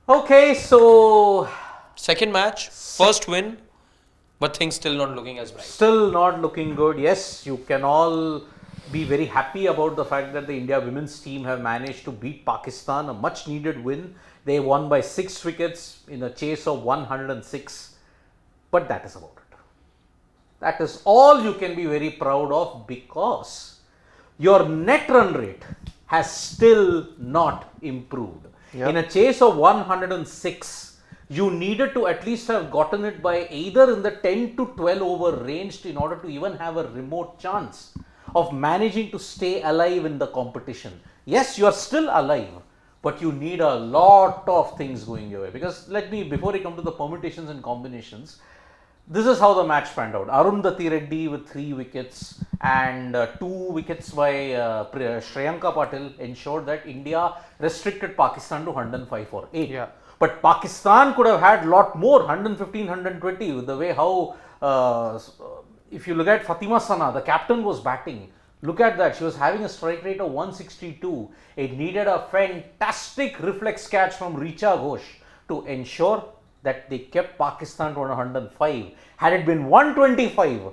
Okay, so Second match, first win, but things still not looking as bright. still not looking good. Yes, you can all be very happy about the fact that the India women's team have managed to beat Pakistan, a much needed win. They won by 6 wickets in a chase of 106. But that is about it. That is all you can be very proud of, because your net run rate has still not improved. Yep. In a chase of 106, you needed to at least have gotten it by either in the 10 to 12 over range in order to even have a remote chance of managing to stay alive in the competition. Yes, you are still alive, but you need a lot of things going your way. Because before I come to the permutations and combinations, this is how the match panned out. Arundhati Reddy with 3 wickets and 2 wickets by Shreyanka Patil ensured that India restricted Pakistan to 105 for 8. Yeah. But Pakistan could have had lot more, 115, 120, with the way how, if you look at Fatima Sana, the captain was batting. Look at that, she was having a strike rate of 162. It needed a fantastic reflex catch from Richa Ghosh to ensure that they kept Pakistan to 105. Had it been 125,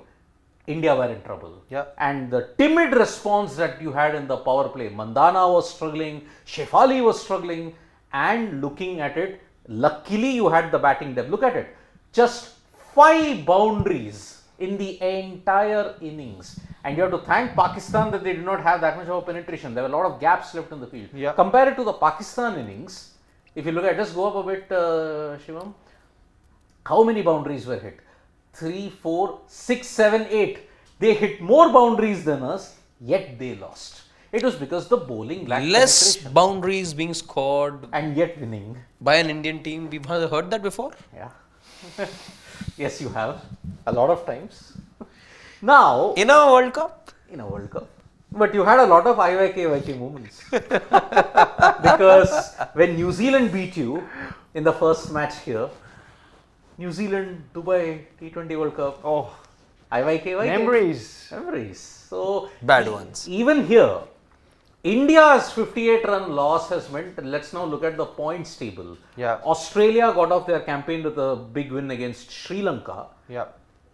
India were in trouble. Yeah. And the timid response that you had in the power play, Mandana was struggling, Shefali was struggling, and looking at it, luckily you had the batting depth. Look at it, just 5 boundaries in the entire innings. And you have to thank Pakistan that they did not have that much of a penetration. There were a lot of gaps left in the field. Yeah. Compare it to the Pakistan innings. If you look at, just go up a bit, Shivam. How many boundaries were hit? 3, 4, 6, 7, 8. They hit more boundaries than us, yet they lost. It was because the bowling lacked Less penetration. boundaries being scored And yet winning. by an Indian team. We've heard that before. Yeah. Yes, you have. A lot of times. Now, In a World Cup, in a World Cup. But you had a lot of IYK moments. Because when New Zealand beat you in the first match here, New Zealand, Dubai, T20 World Cup, Oh, IYK. memories. Memories. So, bad ones. even here, India's 58-run loss has meant, let's now look at the points table. Yeah. Australia got off their campaign with a big win against Sri Lanka. Yeah.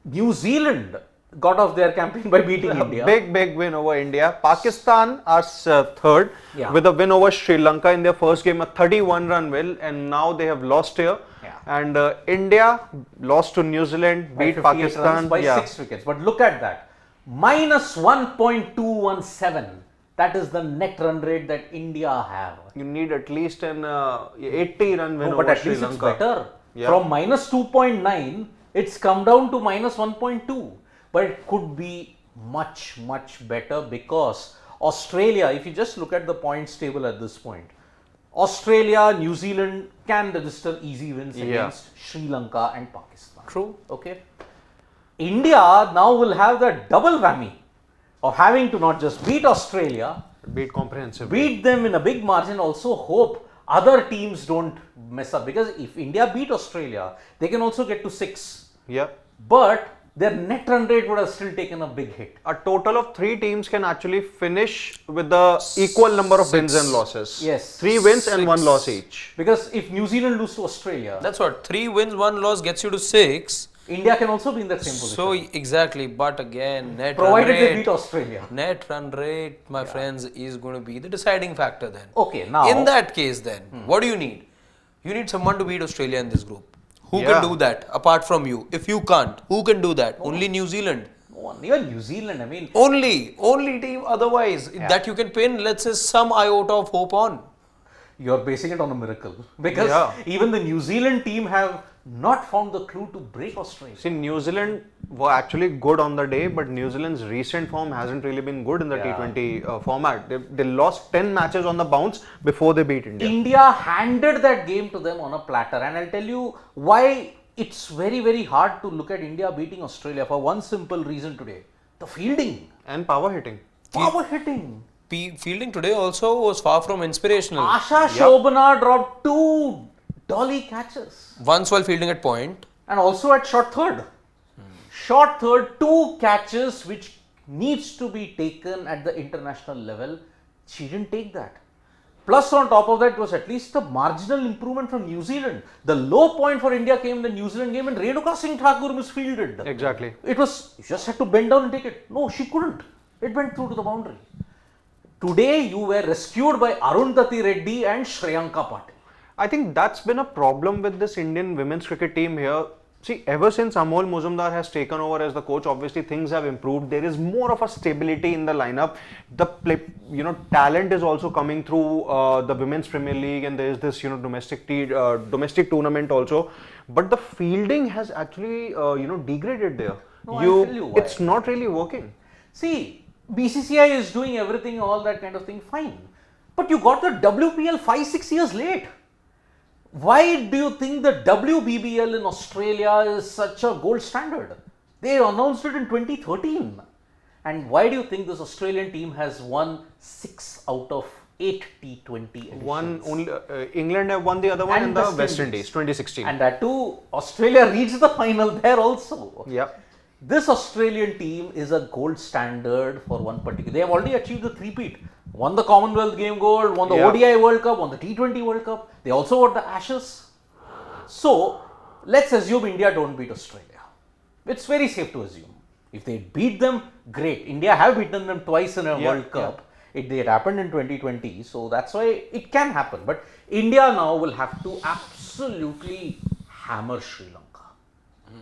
New Zealand got off their campaign by beating India. Big win over India. Pakistan are third Yeah. with a win over Sri Lanka in their first game, a 31-run win, and now they have lost here. Yeah. And India lost to New Zealand, By beat 58 Pakistan runs by yeah. 6 wickets. But look at that. Minus 1.217. That is the net run rate that India have. You need at least an 80-run win No, over but at Sri least Lanka. it's better. Yeah. From minus 2.9, it's come down to minus 1.2. But it could be much better, because Australia, if you just look at the points table at this point, Australia, New Zealand can register easy wins Yeah. against Sri Lanka and Pakistan. True. Okay. India now will have the double whammy of having to not just beat Australia, Beat comprehensively. beat them in a big margin, also hope other teams don't mess up. Because if India beat Australia, they can also get to 6. Yeah. But their net run rate would have still taken a big hit. A total of 3 teams can actually finish with the equal number of wins 6. and losses. Yes. 3 wins and 1 6. loss each. Because if New Zealand lose to Australia, That's what, 3 wins, 1 loss gets you to 6. India can also be in that same position. So, exactly, but again, net provided run they rate, beat Australia. net run rate, my friends, is going to be the deciding factor then. Okay, now. In that case then, what do you need? You need someone to beat Australia in this group. Who Yeah. can do that apart from you? If you can't, who can do that? Only New Zealand. No one, even New Zealand, I mean. Only team otherwise that you can pin, let's say, some iota of hope on. You're basing it on a miracle. Because Yeah. even the New Zealand team have not found the clue to break Australia. See, New Zealand were actually good on the day, but New Zealand's recent form hasn't really been good in the Yeah. T20 format. They lost 10 matches on the bounce before they beat India. India handed that game to them on a platter, and I'll tell you why it's very hard to look at India beating Australia for one simple reason today: the fielding, And power hitting. power hitting. Fielding today also was far from inspirational. Asha Shobana dropped 2 dolly catches, Once while fielding at point, and also at short third. Short third, 2 catches which needs to be taken at the international level. She didn't take that. Plus, on top of that, it was at least a marginal improvement from New Zealand. The low point for India came in the New Zealand game, and Renuka Singh Thakur misfielded. Exactly. It was, you just had to bend down and take it. No, she couldn't. It went through to the boundary. Today, you were rescued by Arundhati Reddy and Shreyanka Patil. I think that's been a problem with this Indian women's cricket team here. See, ever since Amol Muzumdar has taken over as the coach, obviously things have improved. There is more of a stability in the lineup. The play, talent is also coming through the Women's Premier League, and there is this, domestic tournament also. But the fielding has actually, degraded there. No, I'll tell you why. It's not really working. See, BCCI is doing everything, all that kind of thing, fine. But you got the WPL 5-6 years late. Why do you think the WBBL in Australia is such a gold standard? They announced it in 2013. And why do you think this Australian team has won 6 out of 8 T20 editions? One only England have won the other one, and the West Indies 2016. And that too, Australia reached the final there also. Yeah. This Australian team is a gold standard for one particular. They have already achieved the three-peat. Won the Commonwealth Game Gold, won the ODI World Cup, won the T20 World Cup. They also won the Ashes. So, let's assume India don't beat Australia. It's very safe to assume. If they beat them, great. India have beaten them twice in a World Cup. It happened in 2020. So, that's why it can happen. But India now will have to absolutely hammer Sri Lanka.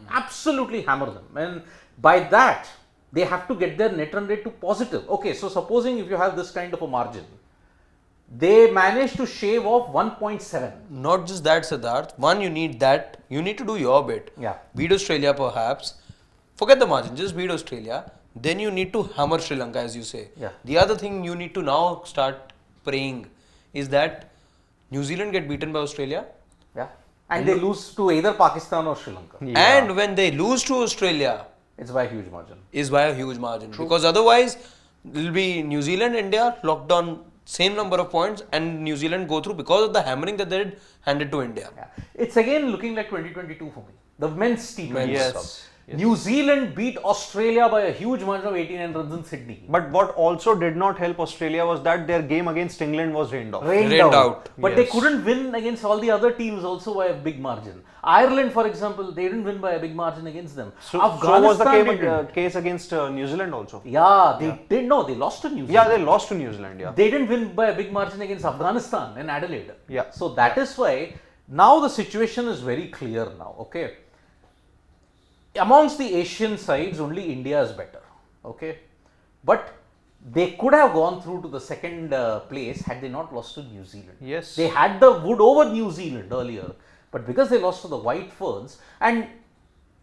Absolutely hammer them, and by that they have to get their net run rate to positive. Okay, so supposing if you have this kind of a margin, they managed to shave off 1.7. Not just that, Siddharth. One, you need that. You need to do your bit. Yeah. Beat Australia perhaps. Forget the margin. Just beat Australia. Then you need to hammer Sri Lanka, as you say. Yeah. The other thing you need to now start praying is that New Zealand get beaten by Australia. Yeah. And they lose to either Pakistan or Sri Lanka. Yeah. And when they lose to Australia, It's by a huge margin. is by a huge margin. Because otherwise, it will be New Zealand, India locked on same number of points, and New Zealand go through because of the hammering that they did handed to India. Yeah. It's again looking like 2022 for me. The men's T20 World Yes. Cup. Yes. New Zealand beat Australia by a huge margin of 89 runs in Sydney. But what also did not help Australia was that their game against England was rained off. Rained Rained out. out. But they Yes. couldn't win against all the other teams also by a big margin. Ireland, for example, they didn't win by a big margin against them. So was the case against New Zealand also. Yeah, they did. No, they lost to New Zealand. Yeah, they lost to New Zealand. Yeah. They didn't win by a big margin against Afghanistan in Adelaide. Yeah. So that is why now the situation is very clear now. Okay. Amongst the Asian sides, only India is better. Okay. But they could have gone through to the second place had they not lost to New Zealand. Yes. They had the wood over New Zealand earlier. But because they lost to the White Ferns, and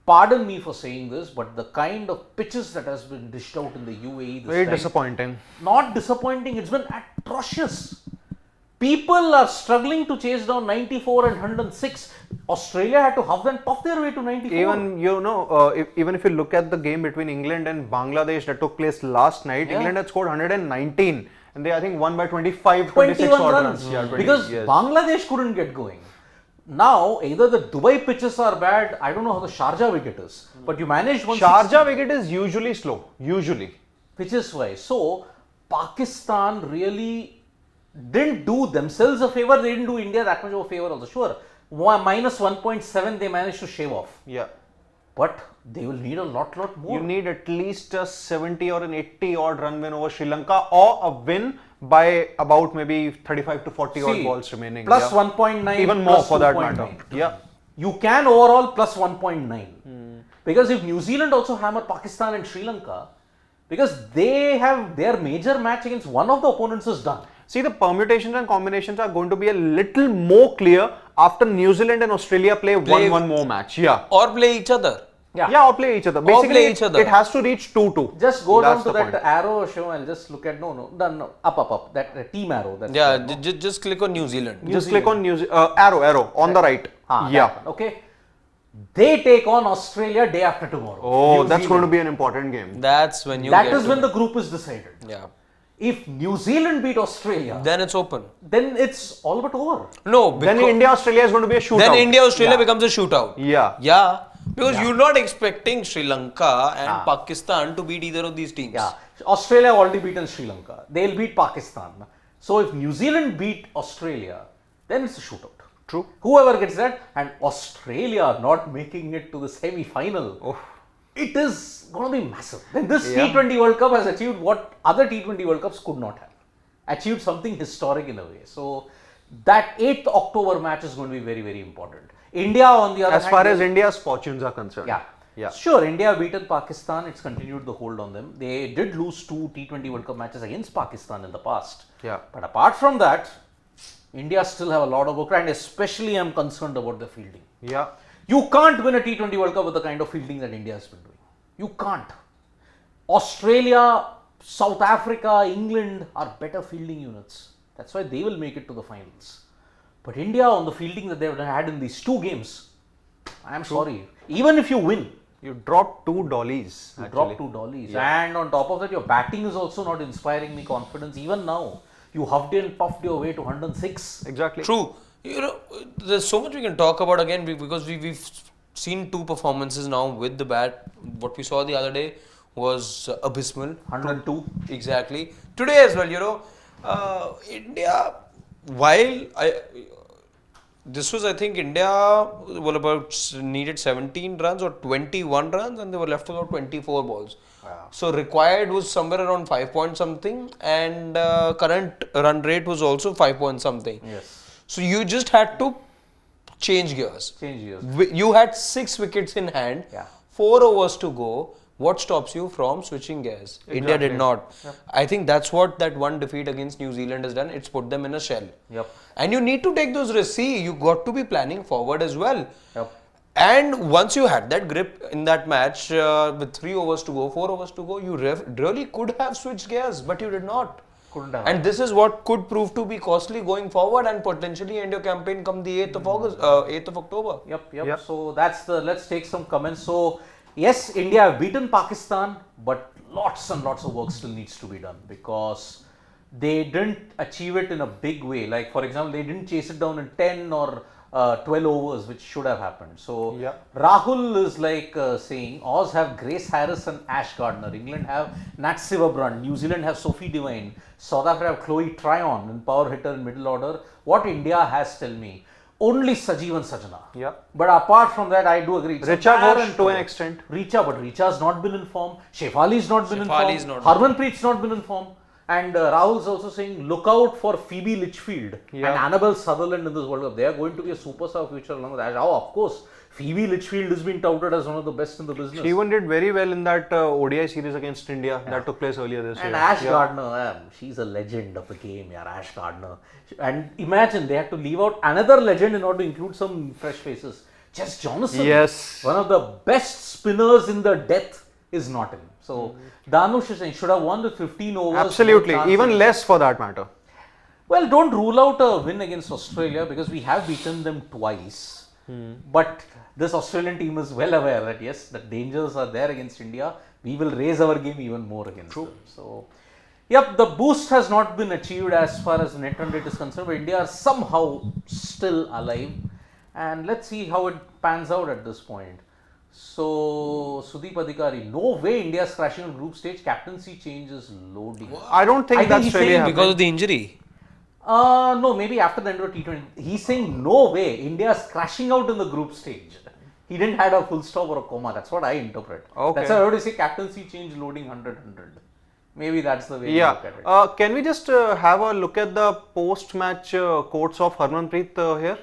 pardon me for saying this, but the kind of pitches that has been dished out in the UAE this Very time, disappointing. not disappointing, it's been atrocious. People are struggling to chase down 94 and 106. Australia had to huff and puff their way to 94. Even even if you look at the game between England and Bangladesh that took place last night, Yeah. England had scored 119, and they I think won by 25, 26 21 odd runs. Yeah, 20, Because yes. Bangladesh couldn't get going. Now, either the Dubai pitches are bad, I don't know how the Sharjah wicket is, but you managed 160. Sharjah wicket is usually slow. Usually. Pitches wise. So, Pakistan really didn't do themselves a favor, they didn't do India that much of a favor also. Sure, minus 1.7 they managed to shave off. Yeah. But they will need a lot more. You need at least a 70 or an 80 odd run win over Sri Lanka, or a win by about maybe 35 to 40 odd balls remaining. Plus yeah. 1.9. Even more plus for that 2.9. matter. Yeah. You can overall plus 1.9. Because if New Zealand also hammer Pakistan and Sri Lanka, because they have their major match against one of the opponents is done. See, the permutations and combinations are going to be a little more clear after New Zealand and Australia play one more match. Yeah. Or play each other. Yeah. Or play each other. Basically, play each other. it has to reach 2-2. Just go That's down to the that point. arrow show and just look at up. That team arrow. That's Yeah, there, no? just click on New Zealand. Just click on arrow on the right. That Yeah. one, okay. They take on Australia day after tomorrow. Oh, New that's going to Zealand. be an important game. That's when you That get is to when it. the group is decided. Yeah. If New Zealand beat Australia, Then it's open. then it's all but over. No, Then because India-Australia is going to be a shootout. then India-Australia Yeah. becomes a shootout. Yeah. Yeah. Because you're not expecting Sri Lanka and Pakistan to beat either of these teams. Yeah, Australia have already beaten Sri Lanka. They'll beat Pakistan. So if New Zealand beat Australia, then it's a shootout. True. Whoever gets that, and Australia not making it to the semi-final, it is going to be massive. Then this T20 World Cup has achieved what other T20 World Cups could not have. Achieved something historic in a way. So that 8th October match is going to be very, very important. India on the other hand, as far as India's fortunes are concerned. Yeah. Sure, India beaten Pakistan, it's continued the hold on them. They did lose 2 T20 World Cup matches against Pakistan in the past. Yeah. But apart from that, India still have a lot of work, and especially I'm concerned about the fielding. Yeah. You can't win a T20 World Cup with the kind of fielding that India has been doing. You can't. Australia, South Africa, England are better fielding units. That's why they will make it to the finals. But India, on the fielding that they've had in these 2 games, I am sorry. Even if you win, you dropped 2 dollies. you drop 2 dollies. And on top of that, your batting is also not inspiring me confidence. Even now, you huffed and puffed your way to 106. Exactly. True. You know, there's so much we can talk about again because we've seen 2 performances now with the bat. What we saw the other day was abysmal. 102. Exactly. Today as well, you know, India, while this was, I think, India were about needed 17 runs or 21 runs and they were left with about 24 balls. Wow. So required was somewhere around 5 point something and current run rate was also 5 point something. Yes. So you just had to change gears. Change years. You had 6 wickets in hand, Yeah. 4 overs to go. What stops you from switching gears? India did not. I think that's what that one defeat against New Zealand has done. It's put them in a shell. Yep. And you need to take those risks. See, you got to be planning forward as well. Yep. And once you had that grip in that match with 3 overs to go, 4 overs to go, you really could have switched gears, but you did not. Couldn't have. And this is what could prove to be costly going forward and potentially end your campaign come the 8th of August, 8th of October. Yep. So that's let's take some comments. So yes, India have beaten Pakistan, but lots and lots of work still needs to be done because they didn't achieve it in a big way. Like for example, they didn't chase it down in 10 or 12 overs, which should have happened. So Rahul is like saying, Oz have Grace Harris and Ash Gardner. England have Nat Sivabrand. New Zealand have Sophie Devine. South Africa have Chloe Tryon in power hitter in middle order. What India has, tell me? Only Sajeevan Sajana. Yeah. But apart from that, I do agree. Richa Ghosh to an extent. But Richa's not been in form. Shefali's not been in Shefali's form. not Harmanpreet's not been in form. And Rahul's also saying, look out for Phoebe Litchfield and Annabelle Sutherland in this World Cup. They are going to be a superstar future along with Ash. Oh, of course, Phoebe Litchfield has been touted as one of the best in the business. She even did very well in that ODI series against India that took place earlier this year. And Ash Gardner, she's a legend of the game, Ash Gardner. And imagine they had to leave out another legend in order to include some fresh faces. Jess Johnson, one of the best spinners in the death, is not in. So Danush is saying should have won with 15 overs. Absolutely, even less for that matter. Well, don't rule out a win against Australia because we have beaten them twice. But this Australian team is well aware that yes, the dangers are there against India. We will raise our game even more against them. So, yep, the boost has not been achieved as far as net run rate is concerned, but India are somehow still alive. And let's see how it pans out at this point. So, Sudeep Adhikari, no way India is crashing on group stage. Captaincy change is loading. I don't think that's he's really saying happening. Because of the injury. No, maybe after the end of T20. He's saying no way India is crashing out in the group stage. He didn't have a full stop or a comma. That's what I interpret. Okay. That's why I would say captaincy change loading 100-100. Maybe that's the way you look at it. Can we just have a look at the post-match quotes of Harmanpreet here?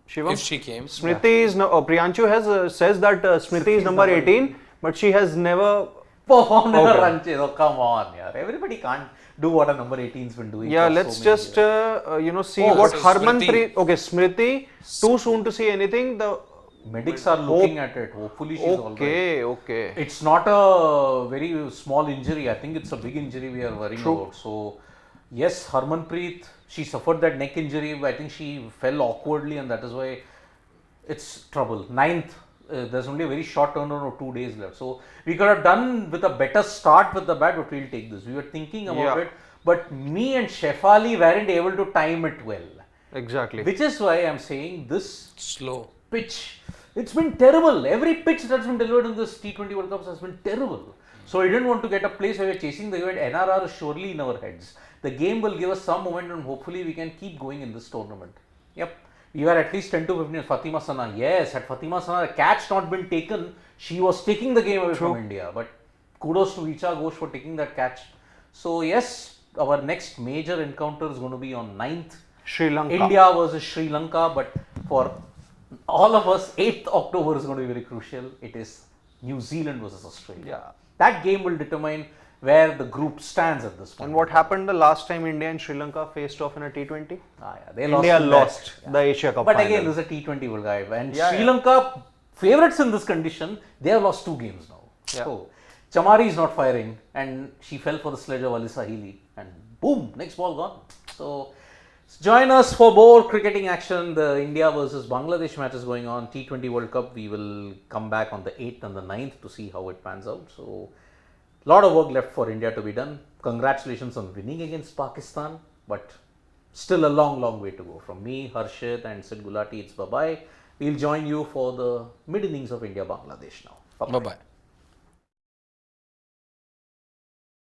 Shivam? If she came. Smriti is Priyanshu has says that Smriti is number 18, but she has never performed in a run chase. Oh, come on, everybody can't do what a number 18's been doing. Yeah, let's just see what Harmanpreet. Okay, Smriti. Too soon to see anything. The medics are looking at it. Hopefully, she's all right. Okay. It's not a very small injury. I think it's a big injury we are worrying about. So, yes, Harmanpreet, she suffered that neck injury. I think she fell awkwardly, and that is why it's trouble. 9th. There's only a very short turnaround of 2 days left. So, we could have done with a better start with the bat, but we'll take this. We were thinking about it, but me and Shefali weren't able to time it well. Exactly. Which is why I'm saying this Slow. pitch, it's been terrible. Every pitch that's been delivered in this T20 World Cup has been terrible. So, I didn't want to get a place where we're chasing the event. NRR is surely in our heads. the game will give us some momentum. Hopefully, we can keep going in this tournament. Yep. We were at least 10 to 15. Fatima Sana, yes, had Fatima Sana a catch not been taken, she was taking the game away from India. But kudos to Richa Ghosh for taking that catch. So, yes, our next major encounter is going to be on 9th. Sri Lanka. India versus Sri Lanka. But for all of us, 8th October is going to be very crucial. It is New Zealand versus Australia. Yeah. That game will determine where the group stands at this point. And what happened the last time India and Sri Lanka faced off in a T20? They India lost lost that. the Asia Cup But final. again, this is a T20 World Cup. And Yeah, Sri yeah. Lanka, favourites in this condition, they have lost 2 games now. Yeah. So, Chamari is not firing and she fell for the sledge of Alisa Healy. And boom, next ball gone. So, join us for more cricketing action. The India versus Bangladesh match is going on. T20 World Cup, we will come back on the 8th and the 9th to see how it pans out. So, lot of work left for India to be done. Congratulations on winning against Pakistan, but still a long, long way to go. From me, Harshit and Sid Gulati, it's bye-bye. We'll join you for the mid-innings of India-Bangladesh now. Bye-bye. Bye bye.